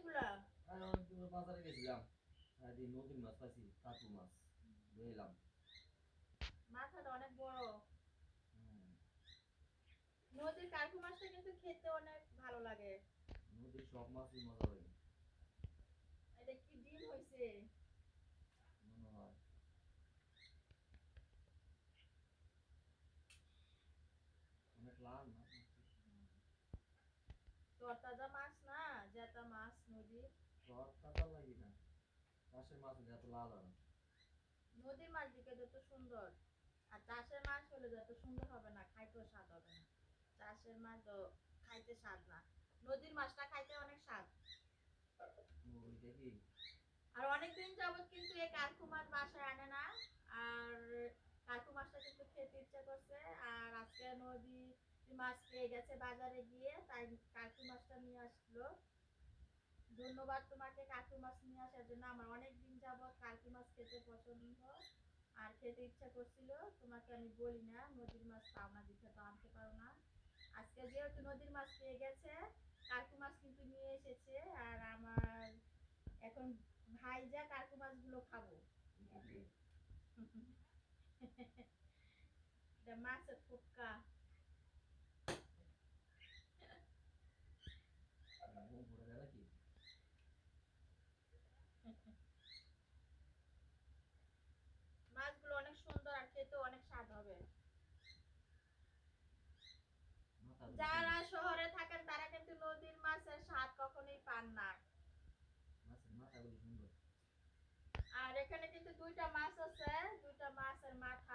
এগুলা? আর অনেকদিন বাজারে গেছিলাম, সারাদিন নদীর মাছ পাইছি, কাতু মাছ ধুইলাম। মাথাটা অনেক বড়। হুম, নদীর কার্পু মাছটা কিন্তু খেতে অনেক ভালো লাগে। নদীর সব মাছই মজা লাগে এটা কি ডিম হইছে? মনে হয়। অনেক লাল না মাছটি? তরতাজা মাছ না, জেতা মাছ নদীর। সব কাটা লাগি না, চাষের মাছ হলে এত লাল হয় না। নদীর মাছ দিকে যত সুন্দর, আর চাষের মাছ হলে যত সুন্দর হবে না, খাইতেও স্বাদ হবে না। চাষের মাছ তো খাইতে স্বাদ না, নদীর মাছটা খাইতে অনেক স্বাদ। ওইটা কি? আর অনেকদিন যাবত কিন্তু এই কার্পু মাছ বাসায় আনে না। আর কার্পু মাছটা কিন্তু খেতে ইচ্ছা করছে। আর আজকে নদী মাছ পেয়ে গেছে বাজারে গিয়ে, তাই কার্পু মাছটা নিয়ে আসলো। ধন্যবাদ তোমাকে কার্পু মাছ নিয়ে আসার জন্য। আমার অনেক দিন যাবত কার্পু মাছ খেতে পছন্দ আর খেতে ইচ্ছা করছিল। তোমাকে আমি বলি না নদীর মাছ পাও না দিতে তো আনতে পারো না। আজকে যেহেতু নদীর মাছ পেয়ে গেছে, কার্পু মাছ কিন্তু নিয়ে এসেছে। আর আমার এখন ভাই যা কার্পু মাছগুলো খাবো। এটা কি? এটা মাছের ফুটকা। ঘুম পড়ে যায় নাকি? মাছগুলো অনেক সুন্দর আর খেতে অনেক স্বাদ হবে। মাথাগুলো যারা সুন্দর, শহরে থাকেন তারা কিন্তু নদীর মাছের স্বাদ কখনোই পান না। মাছের মাথাগুলো সুন্দর। আর এখানে কিন্তু দুইটা মাছ আছে, দুইটা মাছের মাথা